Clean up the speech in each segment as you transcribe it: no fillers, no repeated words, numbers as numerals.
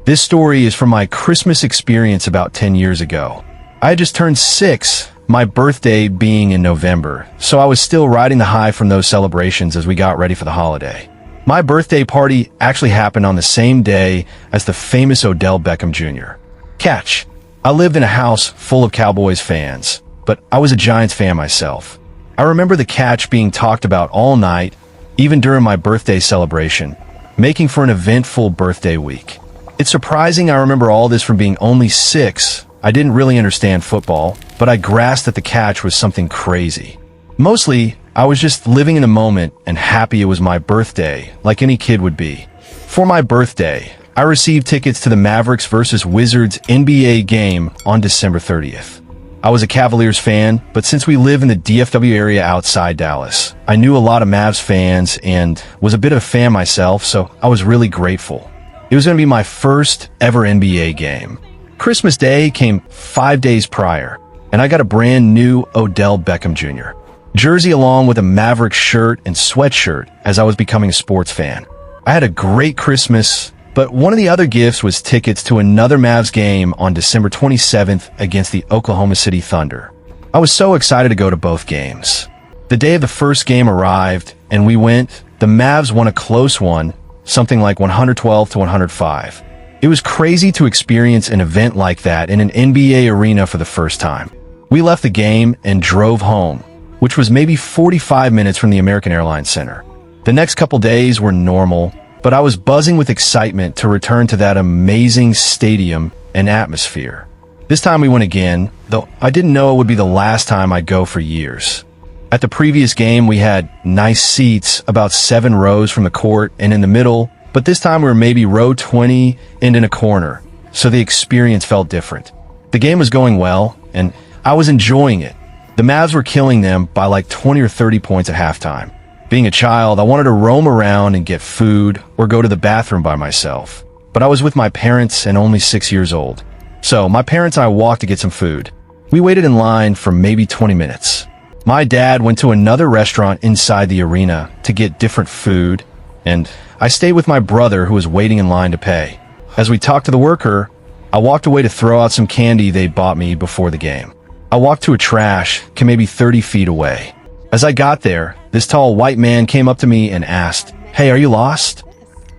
This story is from my Christmas experience about 10 years ago. I had just turned 6, my birthday being in November, so I was still riding the high from those celebrations as we got ready for the holiday. My birthday party actually happened on the same day as the famous Odell Beckham Jr. Catch. I lived in a house full of Cowboys fans, but I was a Giants fan myself. I remember the catch being talked about all night, even during my birthday celebration, making for an eventful birthday week. It's surprising I remember all this from being only 6. I didn't really understand football, but I grasped that the catch was something crazy. Mostly, I was just living in the moment and happy it was my birthday, like any kid would be. For my birthday, I received tickets to the Mavericks vs. Wizards NBA game on December 30th. I was a Cavaliers fan, but since we live in the DFW area outside Dallas, I knew a lot of Mavs fans and was a bit of a fan myself, so I was really grateful. It was going to be my first ever NBA game. Christmas Day came 5 days prior, and I got a brand new Odell Beckham Jr. jersey along with a Mavericks shirt and sweatshirt as I was becoming a sports fan. I had a great Christmas, but one of the other gifts was tickets to another Mavs game on December 27th against the Oklahoma City Thunder. I was so excited to go to both games. The day of the first game arrived, and we went. The Mavs won a close one, something like 112-105. It was crazy to experience an event like that in an NBA arena for the first time. We left the game and drove home, which was maybe 45 minutes from the American Airlines Center. The next couple days were normal, but I was buzzing with excitement to return to that amazing stadium and atmosphere. This time we went again, though I didn't know it would be the last time I'd go for years. At the previous game, we had nice seats about 7 rows from the court and in the middle, but this time we were maybe row 20 and in a corner, so the experience felt different. The game was going well, and I was enjoying it. The Mavs were killing them by like 20 or 30 points at halftime. Being a child, I wanted to roam around and get food or go to the bathroom by myself, but I was with my parents and only 6 years old. So my parents and I walked to get some food. We waited in line for maybe 20 minutes. My dad went to another restaurant inside the arena to get different food, and I stayed with my brother who was waiting in line to pay. As we talked to the worker, I walked away to throw out some candy they bought me before the game. I walked to a trash can maybe 30 feet away. As I got there, this tall white man came up to me and asked, "Hey, are you lost?"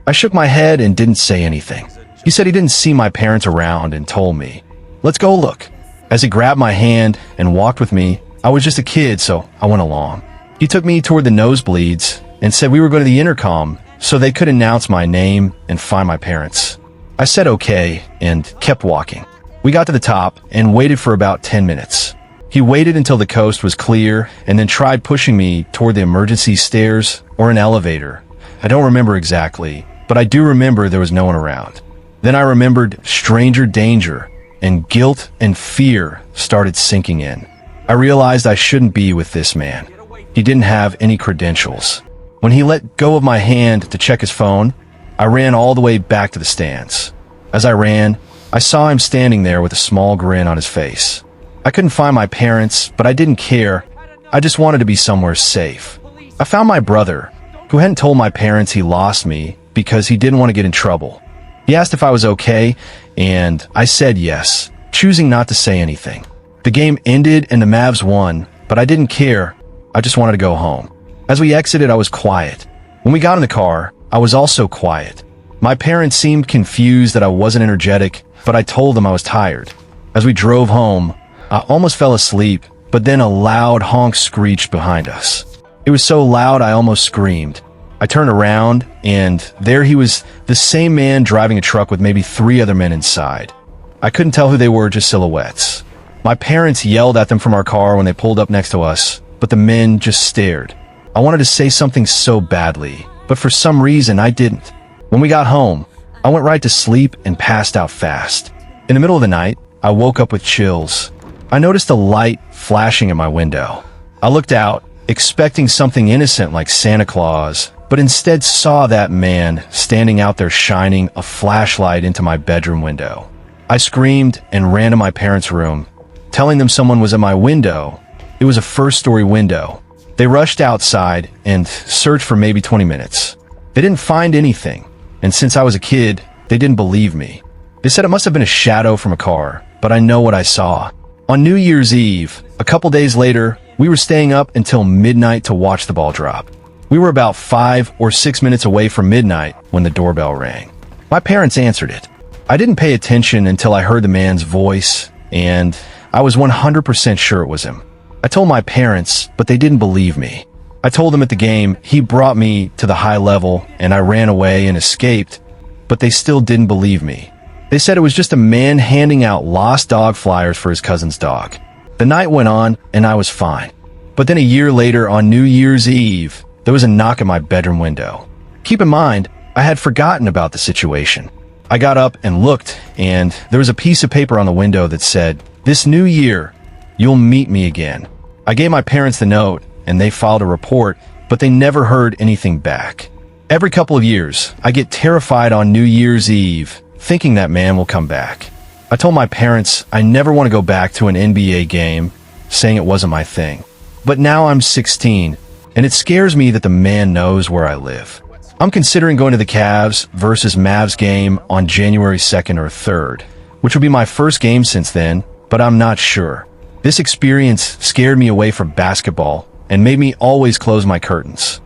I shook my head and didn't say anything. He said he didn't see my parents around and told me, "Let's go look." As he grabbed my hand and walked with me, I was just a kid, so I went along. He took me toward the nosebleeds and said we were going to the intercom so they could announce my name and find my parents. I said okay and kept walking. We got to the top and waited for about 10 minutes. He waited until the coast was clear and then tried pushing me toward the emergency stairs or an elevator. I don't remember exactly, but I do remember there was no one around. Then I remembered stranger danger, and guilt and fear started sinking in. I realized I shouldn't be with this man. He didn't have any credentials. When he let go of my hand to check his phone, I ran all the way back to the stands. As I ran, I saw him standing there with a small grin on his face. I couldn't find my parents, but I didn't care. I just wanted to be somewhere safe. I found my brother, who hadn't told my parents he lost me because he didn't want to get in trouble. He asked if I was okay, and I said yes, choosing not to say anything. The game ended and the Mavs won, but I didn't care. I just wanted to go home. As we exited, I was quiet. When we got in the car, I was also quiet. My parents seemed confused that I wasn't energetic, but I told them I was tired. As we drove home, I almost fell asleep, but then a loud honk screeched behind us. It was so loud I almost screamed. I turned around, and there he was, the same man driving a truck with maybe 3 other men inside. I couldn't tell who they were, just silhouettes. My parents yelled at them from our car when they pulled up next to us, but the men just stared. I wanted to say something so badly, but for some reason I didn't. When we got home, I went right to sleep and passed out fast. In the middle of the night, I woke up with chills. I noticed a light flashing at my window. I looked out, expecting something innocent like Santa Claus, but instead saw that man standing out there shining a flashlight into my bedroom window. I screamed and ran to my parents' room, telling them someone was at my window. It was a first-story window. They rushed outside and searched for maybe 20 minutes. They didn't find anything, and since I was a kid, they didn't believe me. They said it must have been a shadow from a car, but I know what I saw. On New Year's Eve, a couple days later, we were staying up until midnight to watch the ball drop. We were about 5 or 6 minutes away from midnight when the doorbell rang. My parents answered it. I didn't pay attention until I heard the man's voice, and I was 100% sure it was him. I told my parents, but they didn't believe me. I told them at the game he brought me to the high level and I ran away and escaped, but they still didn't believe me. They said it was just a man handing out lost dog flyers for his cousin's dog. The night went on and I was fine. But then a year later on New Year's Eve, there was a knock at my bedroom window. Keep in mind, I had forgotten about the situation. I got up and looked, and there was a piece of paper on the window that said, "This new year, you'll meet me again." I gave my parents the note, and they filed a report, but they never heard anything back. Every couple of years, I get terrified on New Year's Eve, thinking that man will come back. I told my parents I never want to go back to an NBA game, saying it wasn't my thing. But now I'm 16, and it scares me that the man knows where I live. I'm considering going to the Cavs versus Mavs game on January 2nd or 3rd, which will be my first game since then, but I'm not sure. This experience scared me away from basketball and made me always close my curtains.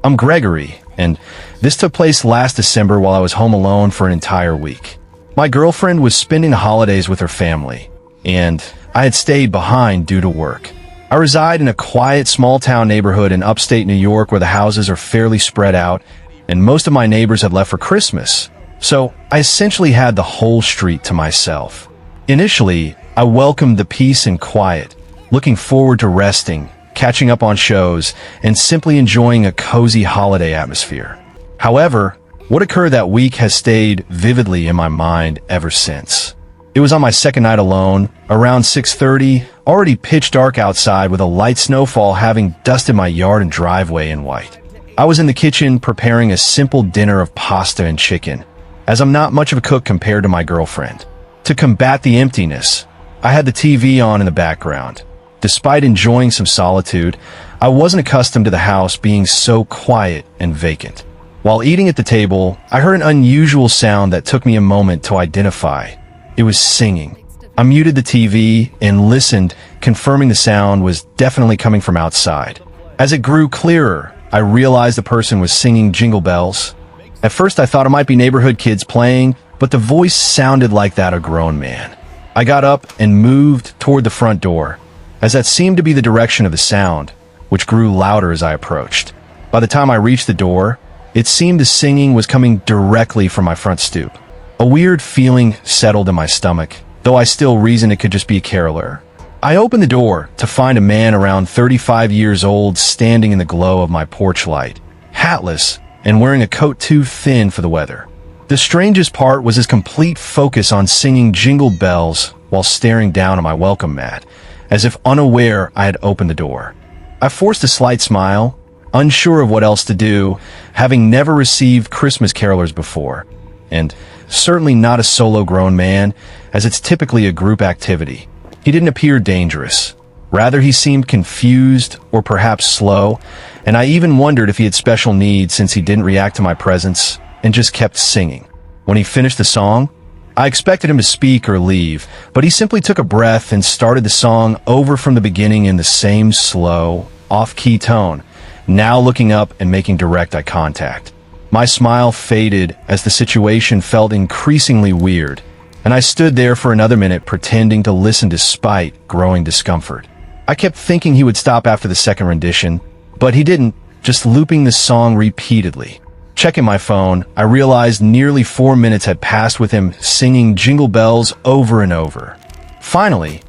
I'm Gregory, and this took place last December while I was home alone for an entire week. My girlfriend was spending the holidays with her family, and I had stayed behind due to work. I reside in a quiet small-town neighborhood in upstate New York where the houses are fairly spread out, and most of my neighbors had left for Christmas, so I essentially had the whole street to myself. Initially, I welcomed the peace and quiet, looking forward to resting, catching up on shows, and simply enjoying a cozy holiday atmosphere. However, what occurred that week has stayed vividly in my mind ever since. It was on my second night alone, around 6:30, already pitch dark outside with a light snowfall having dusted my yard and driveway in white. I was in the kitchen preparing a simple dinner of pasta and chicken, as I'm not much of a cook compared to my girlfriend. To combat the emptiness, I had the TV on in the background. Despite enjoying some solitude, I wasn't accustomed to the house being so quiet and vacant. While eating at the table, I heard an unusual sound that took me a moment to identify. It was singing. I muted the TV and listened, confirming the sound was definitely coming from outside. As it grew clearer, I realized the person was singing Jingle Bells. At first I thought it might be neighborhood kids playing, but the voice sounded like that of a grown man. I got up and moved toward the front door, as that seemed to be the direction of the sound, which grew louder as I approached. By the time I reached the door, it seemed the singing was coming directly from my front stoop. A weird feeling settled in my stomach, though I still reasoned it could just be a caroler. I opened the door to find a man around 35 years old standing in the glow of my porch light, hatless and wearing a coat too thin for the weather. The strangest part was his complete focus on singing Jingle Bells while staring down at my welcome mat, as if unaware I had opened the door. I forced a slight smile, unsure of what else to do, having never received Christmas carolers before, and certainly not a solo grown man, as it's typically a group activity. He didn't appear dangerous. Rather, he seemed confused or perhaps slow, and I even wondered if he had special needs since he didn't react to my presence and just kept singing. When he finished the song, I expected him to speak or leave, but he simply took a breath and started the song over from the beginning in the same slow, off-key tone, now looking up and making direct eye contact. My smile faded as the situation felt increasingly weird, and I stood there for another minute pretending to listen despite growing discomfort. I kept thinking he would stop after the second rendition, but he didn't, just looping the song repeatedly. Checking my phone, I realized nearly 4 minutes had passed with him singing Jingle Bells over and over. Finally,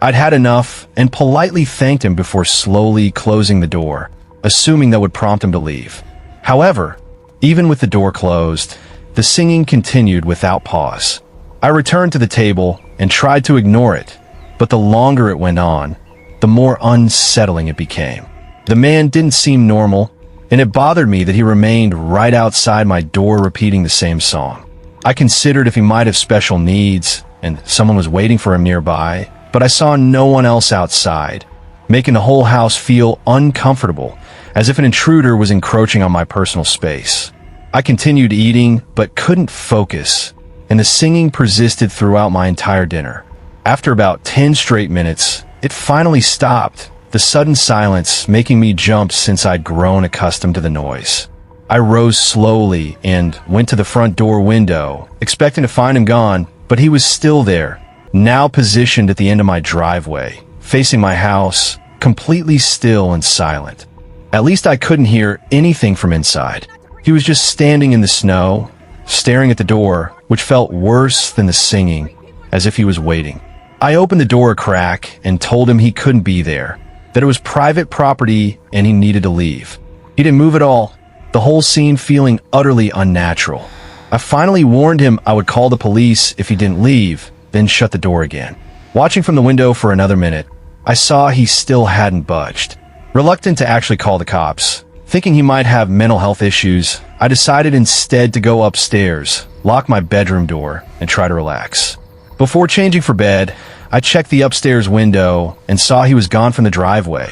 I'd had enough and politely thanked him before slowly closing the door, assuming that would prompt him to leave. However, even with the door closed, the singing continued without pause. I returned to the table and tried to ignore it, but the longer it went on, the more unsettling it became. The man didn't seem normal, and it bothered me that he remained right outside my door repeating the same song. I considered if he might have special needs and someone was waiting for him nearby, but I saw no one else outside, making the whole house feel uncomfortable, as if an intruder was encroaching on my personal space. I continued eating, but couldn't focus, and the singing persisted throughout my entire dinner. After about 10 straight minutes, it finally stopped, the sudden silence making me jump since I'd grown accustomed to the noise. I rose slowly and went to the front door window, expecting to find him gone, but he was still there, now positioned at the end of my driveway, facing my house, completely still and silent. At least I couldn't hear anything from inside. He was just standing in the snow, staring at the door, which felt worse than the singing, as if he was waiting. I opened the door a crack and told him he couldn't be there, that it was private property and he needed to leave. He didn't move at all, the whole scene feeling utterly unnatural. I finally warned him I would call the police if he didn't leave, then shut the door again. Watching from the window for another minute, I saw he still hadn't budged. Reluctant to actually call the cops, thinking he might have mental health issues, I decided instead to go upstairs, lock my bedroom door, and try to relax. Before changing for bed, I checked the upstairs window and saw he was gone from the driveway.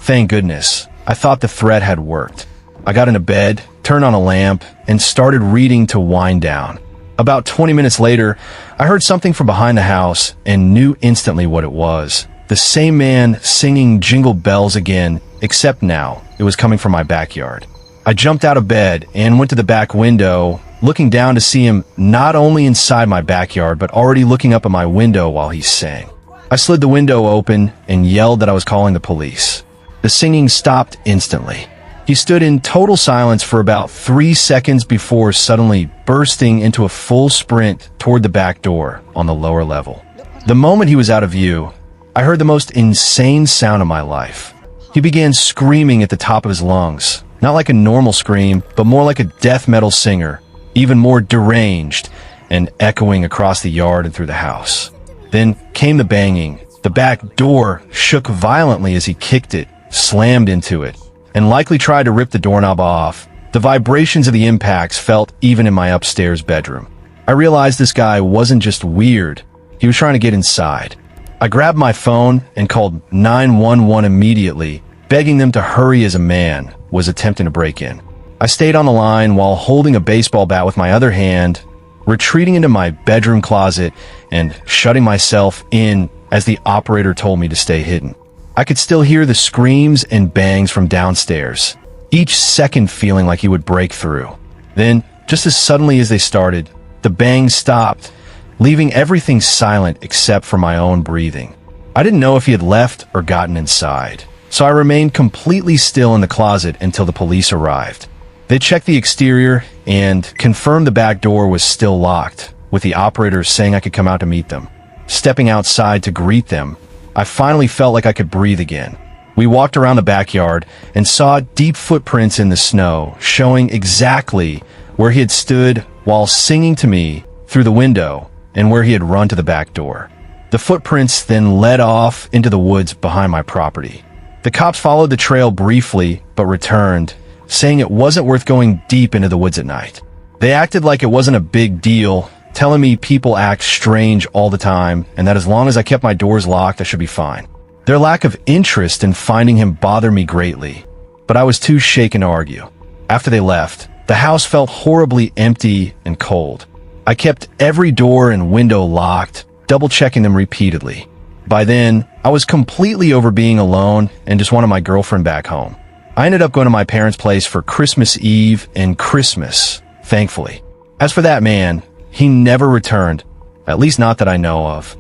Thank goodness, I thought the threat had worked. I got into bed, turned on a lamp, and started reading to wind down. About 20 minutes later, I heard something from behind the house and knew instantly what it was. The same man singing Jingle Bells again, except now it was coming from my backyard. I jumped out of bed and went to the back window, looking down to see him not only inside my backyard, but already looking up at my window while he sang. I slid the window open and yelled that I was calling the police. The singing stopped instantly. He stood in total silence for about 3 seconds before suddenly bursting into a full sprint toward the back door on the lower level. The moment he was out of view, I heard the most insane sound of my life. He began screaming at the top of his lungs, not like a normal scream, but more like a death metal singer, even more deranged and echoing across the yard and through the house. Then came the banging. The back door shook violently as he kicked it, slammed into it, and likely tried to rip the doorknob off. The vibrations of the impacts felt even in my upstairs bedroom. I realized this guy wasn't just weird, he was trying to get inside. I grabbed my phone and called 911 immediately, begging them to hurry as a man was attempting to break in. I stayed on the line while holding a baseball bat with my other hand, retreating into my bedroom closet and shutting myself in as the operator told me to stay hidden. I could still hear the screams and bangs from downstairs, each second feeling like he would break through. Then, just as suddenly as they started, the bangs stopped, leaving everything silent except for my own breathing. I didn't know if he had left or gotten inside, so I remained completely still in the closet until the police arrived. They checked the exterior and confirmed the back door was still locked, with the operator saying I could come out to meet them. Stepping outside to greet them, I finally felt like I could breathe again. We walked around the backyard and saw deep footprints in the snow, showing exactly where he had stood while singing to me through the window and where he had run to the back door. The footprints then led off into the woods behind my property. The cops followed the trail briefly, but returned, saying it wasn't worth going deep into the woods at night. They acted like it wasn't a big deal, telling me people act strange all the time, and that as long as I kept my doors locked, I should be fine. Their lack of interest in finding him bothered me greatly, but I was too shaken to argue. After they left, the house felt horribly empty and cold. I kept every door and window locked, double-checking them repeatedly. By then, I was completely over being alone and just wanted my girlfriend back home. I ended up going to my parents' place for Christmas Eve and Christmas, thankfully. As for that man, he never returned, at least not that I know of.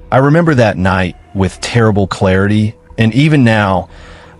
I remember that night with terrible clarity, and even now,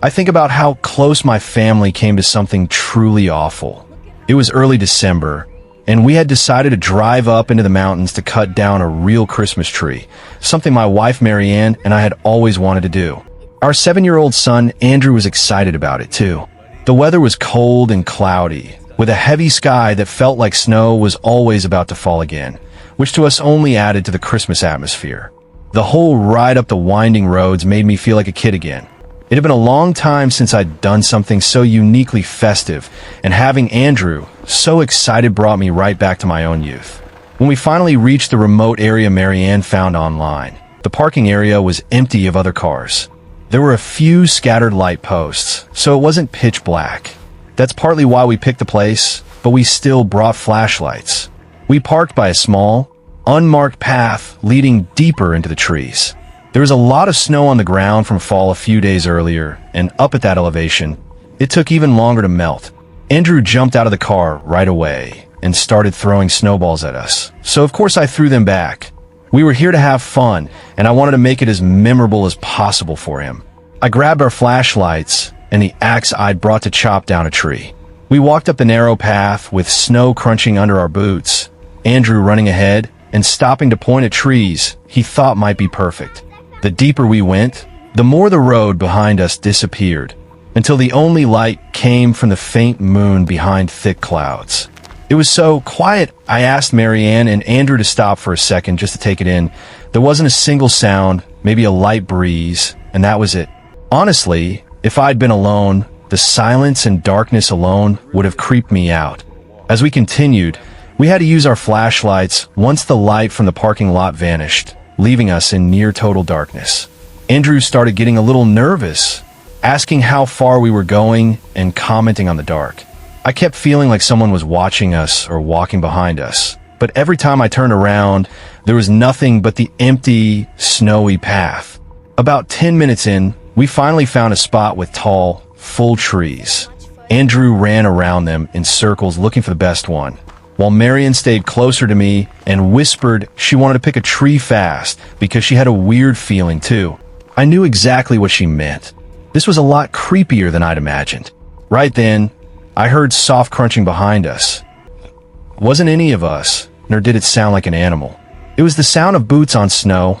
I think about how close my family came to something truly awful. It was early December, and we had decided to drive up into the mountains to cut down a real Christmas tree, something my wife Marianne and I had always wanted to do. Our 7-year-old son Andrew was excited about it too. The weather was cold and cloudy, with a heavy sky that felt like snow was always about to fall again, which to us only added to the Christmas atmosphere. The whole ride up the winding roads made me feel like a kid again. It had been a long time since I'd done something so uniquely festive, and having Andrew so excited brought me right back to my own youth. When we finally reached the remote area Marianne found online, The parking area was empty of other cars. There were a few scattered light posts, so it wasn't pitch black. That's partly why we picked the place, but we still brought flashlights. We parked by a small, unmarked path leading deeper into the trees. There was a lot of snow on the ground from fall a few days earlier, and up at that elevation, it took even longer to melt. Andrew jumped out of the car right away and started throwing snowballs at us. So of course I threw them back. We were here to have fun, and I wanted to make it as memorable as possible for him. I grabbed our flashlights and the axe I'd brought to chop down a tree. We walked up the narrow path with snow crunching under our boots, Andrew running ahead and stopping to point at trees he thought might be perfect. The deeper we went, the more the road behind us disappeared, until the only light came from the faint moon behind thick clouds. It was so quiet, I asked Marianne and Andrew to stop for a second just to take it in. There wasn't a single sound, maybe a light breeze, and that was it. Honestly, if I'd been alone, the silence and darkness alone would have creeped me out. As we continued, we had to use our flashlights once the light from the parking lot vanished, leaving us in near total darkness. Andrew started getting a little nervous, asking how far we were going and commenting on the dark. I kept feeling like someone was watching us or walking behind us, but every time I turned around, there was nothing but the empty, snowy path. About 10 minutes in, we finally found a spot with tall, full trees. Andrew ran around them in circles looking for the best one, while Marion stayed closer to me and whispered she wanted to pick a tree fast because she had a weird feeling too. I knew exactly what she meant. This was a lot creepier than I'd imagined. Right then, I heard soft crunching behind us. It wasn't any of us, nor did it sound like an animal. It was the sound of boots on snow,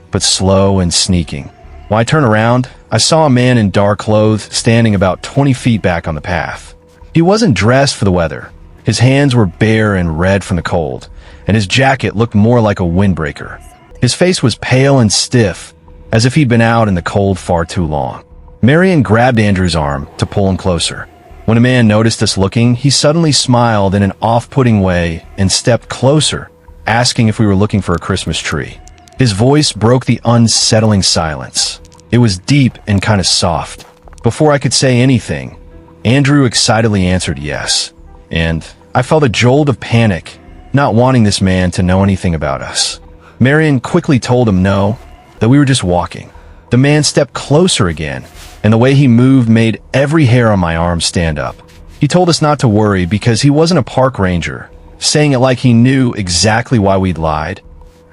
but slow and sneaking. When I turned around, I saw a man in dark clothes standing about 20 feet back on the path. He wasn't dressed for the weather. His hands were bare and red from the cold, and his jacket looked more like a windbreaker. His face was pale and stiff, as if he'd been out in the cold far too long. Marion grabbed Andrew's arm to pull him closer. When a man noticed us looking, he suddenly smiled in an off-putting way and stepped closer, asking if we were looking for a Christmas tree. His voice broke the unsettling silence. It was deep and kind of soft. Before I could say anything, Andrew excitedly answered yes, and I felt a jolt of panic, not wanting this man to know anything about us. Marion quickly told him no, that we were just walking. The man stepped closer again, and the way he moved made every hair on my arm stand up. He told us not to worry because he wasn't a park ranger, saying it like he knew exactly why we'd lied.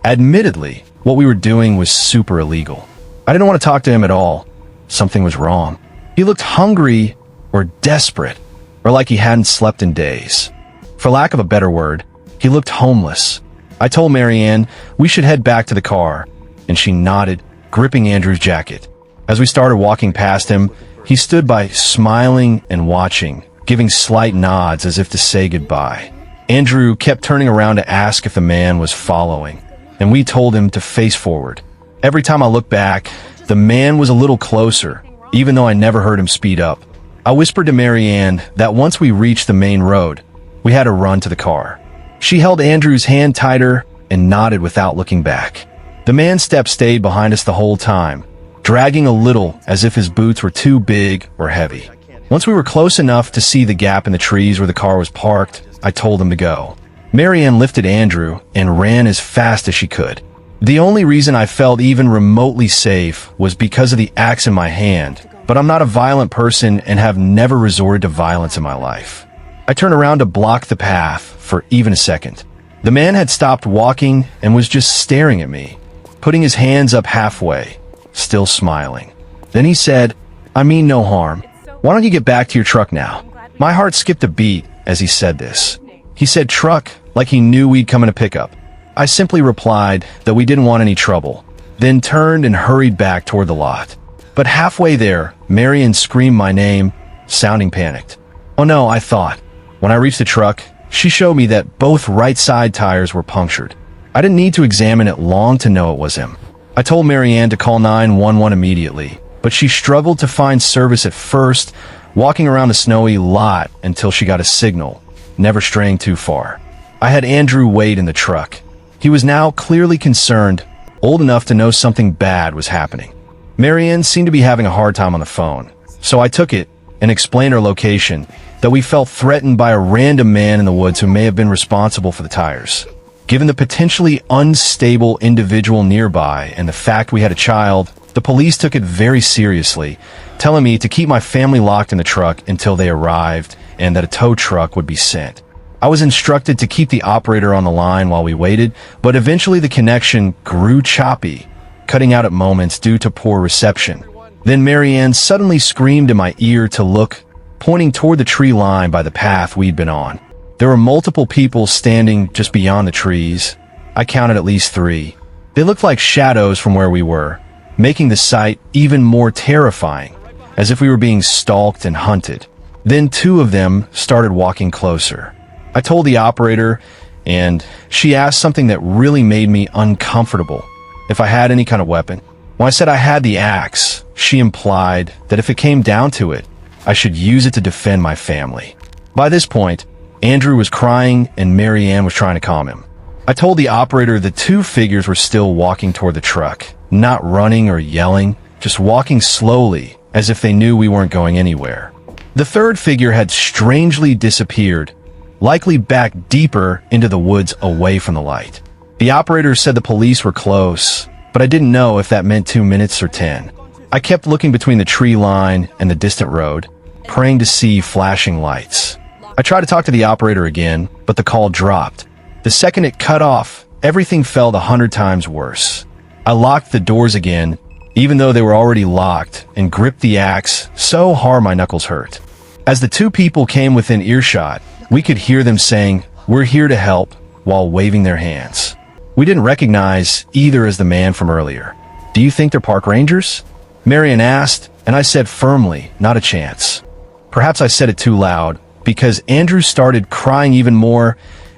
Admittedly, what we were doing was super illegal. I didn't want to talk to him at all. Something was wrong. He looked hungry or desperate, or like he hadn't slept in days. For lack of a better word, he looked homeless. I told Marianne we should head back to the car, and she nodded, gripping Andrew's jacket. As we started walking past him, he stood by smiling and watching, giving slight nods as if to say goodbye. Andrew kept turning around to ask if the man was following, and we told him to face forward. Every time I looked back, the man was a little closer, even though I never heard him speed up. I whispered to Marianne that once we reached the main road, we had to run to the car. She held Andrew's hand tighter and nodded without looking back. The man's step stayed behind us the whole time, dragging a little as if his boots were too big or heavy. Once we were close enough to see the gap in the trees where the car was parked, I told him to go. Marianne lifted Andrew and ran as fast as she could. The only reason I felt even remotely safe was because of the axe in my hand, but I'm not a violent person and have never resorted to violence in my life. I turned around to block the path for even a second. The man had stopped walking and was just staring at me, putting his hands up halfway, still smiling. Then he said, "I mean no harm. Why don't you get back to your truck now?" My heart skipped a beat as he said this. He said truck like he knew we'd come in a pickup. I simply replied that we didn't want any trouble, then turned and hurried back toward the lot. But halfway there, Marion screamed my name, sounding panicked. Oh no, I thought. When I reached the truck, she showed me that both right side tires were punctured. I didn't need to examine it long to know it was him. I told Marianne to call 911 immediately, but she struggled to find service at first, walking around the snowy lot until she got a signal, never straying too far. I had Andrew wait in the truck. He was now clearly concerned, old enough to know something bad was happening. Marianne seemed to be having a hard time on the phone, so I took it and explained our location, that we felt threatened by a random man in the woods who may have been responsible for the tires. Given the potentially unstable individual nearby and the fact we had a child, the police took it very seriously, telling me to keep my family locked in the truck until they arrived and that a tow truck would be sent. I was instructed to keep the operator on the line while we waited, but eventually the connection grew choppy, cutting out at moments due to poor reception. Then Marianne suddenly screamed in my ear to look, pointing toward the tree line by the path we'd been on. There were multiple people standing just beyond the trees. I counted at least 3. They looked like shadows from where we were, making the sight even more terrifying, as if we were being stalked and hunted. Then 2 of them started walking closer. I told the operator, and she asked something that really made me uncomfortable: if I had any kind of weapon. When I said I had the axe, she implied that if it came down to it, I should use it to defend my family. By this point, Andrew was crying and Marianne was trying to calm him. I told the operator the 2 figures were still walking toward the truck, not running or yelling, just walking slowly, as if they knew we weren't going anywhere. The 3rd figure had strangely disappeared, likely back deeper into the woods away from the light. The operator said the police were close, but I didn't know if that meant 2 minutes or 10. I kept looking between the tree line and the distant road, praying to see flashing lights. I tried to talk to the operator again, but the call dropped. The second it cut off, everything felt 100 times worse. I locked the doors again, even though they were already locked, and gripped the axe so hard my knuckles hurt. As the 2 people came within earshot, we could hear them saying, "We're here to help," while waving their hands. We didn't recognize either as the man from earlier. "Do you think they're park rangers?" Marianne asked, and I said firmly, "Not a chance." Perhaps I said it too loud, because Andrew started crying even more,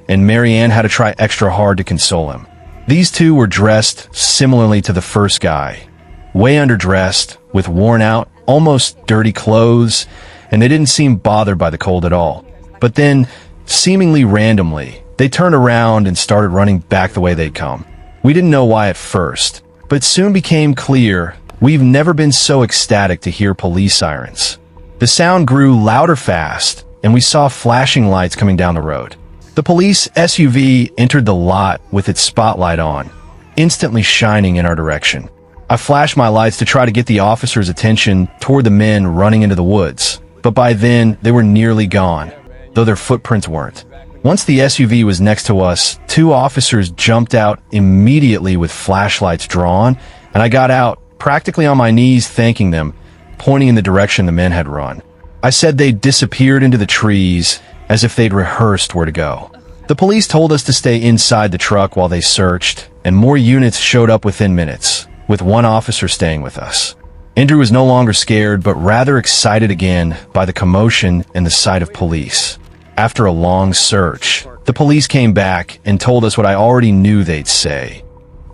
and Marianne had to try extra hard to console him. These 2 were dressed similarly to the first guy, way underdressed, with worn out, almost dirty clothes, and they didn't seem bothered by the cold at all. But then, seemingly randomly, they turned around and started running back the way they'd come. We didn't know why at first, but it soon became clear we've never been so ecstatic to hear police sirens. The sound grew louder fast, and we saw flashing lights coming down the road. The police SUV entered the lot with its spotlight on, instantly shining in our direction. I flashed my lights to try to get the officers' attention toward the men running into the woods, but by then they were nearly gone, though their footprints weren't. Once the SUV was next to us, 2 officers jumped out immediately with flashlights drawn, and I got out, practically on my knees thanking them, pointing in the direction the men had run. I said they'd disappeared into the trees, as if they'd rehearsed where to go. The police told us to stay inside the truck while they searched, and more units showed up within minutes, with 1 officer staying with us. Andrew was no longer scared, but rather excited again by the commotion and the sight of police. After a long search, the police came back and told us what I already knew they'd say.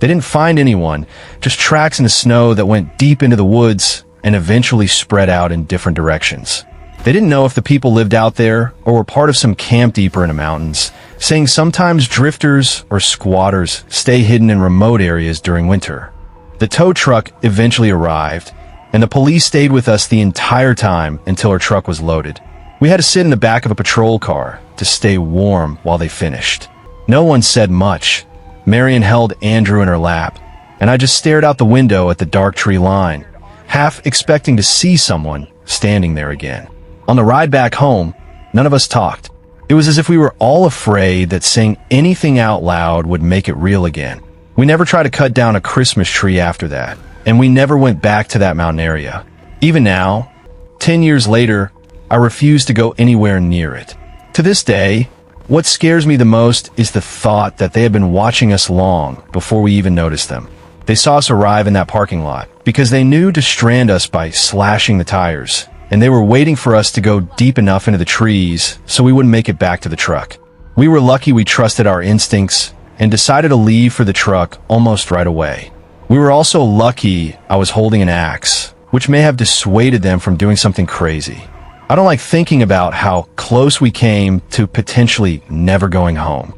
They didn't find anyone, just tracks in the snow that went deep into the woods and eventually spread out in different directions. They didn't know if the people lived out there or were part of some camp deeper in the mountains, saying sometimes drifters or squatters stay hidden in remote areas during winter. The tow truck eventually arrived, and the police stayed with us the entire time until our truck was loaded. We had to sit in the back of a patrol car to stay warm while they finished. No one said much. Marianne held Andrew in her lap, and I just stared out the window at the dark tree line, half expecting to see someone standing there again. On the ride back home, none of us talked. It was as if we were all afraid that saying anything out loud would make it real again. We never tried to cut down a Christmas tree after that, and we never went back to that mountain area. Even now, 10 years later, I refuse to go anywhere near it. To this day, what scares me the most is the thought that they had been watching us long before we even noticed them. They saw us arrive in that parking lot because they knew to strand us by slashing the tires, and they were waiting for us to go deep enough into the trees so we wouldn't make it back to the truck. We were lucky we trusted our instincts and decided to leave for the truck almost right away. We were also lucky I was holding an axe, which may have dissuaded them from doing something crazy. I don't like thinking about how close we came to potentially never going home.